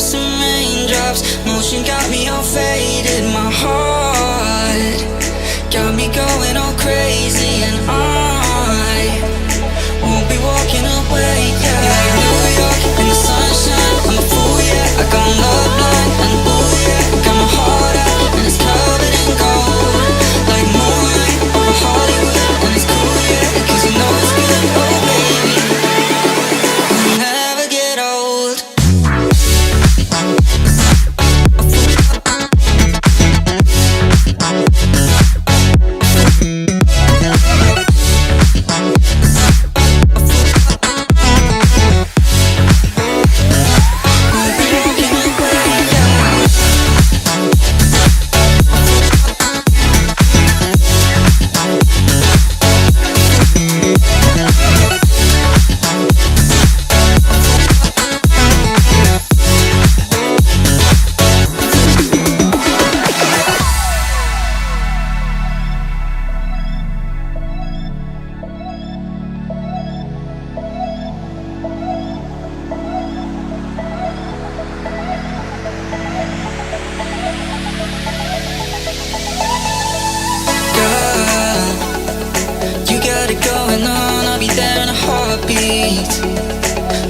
some raindrops. Motion got me all faded. My heart got me going all crazy, and I won't be walking away, yeah. Like New York in the sunshine, I'm a fool, yeah. I got love blind and ooh, yeah. Got my heart out and it's covered in gold. Like moonlight over Hollywood, and it's cool, yeah. Cause you know it's good, oh baby. We'll never get old. Going on, I'll be there in a heartbeat.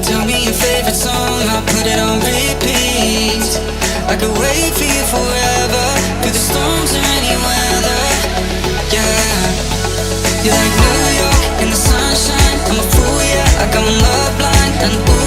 Tell me your favorite song, I'll put it on repeat. I could wait for you forever, through the storms or any weather. Yeah, you're like New York in the sunshine, I'm a fool, yeah. I got my love blind and ooh,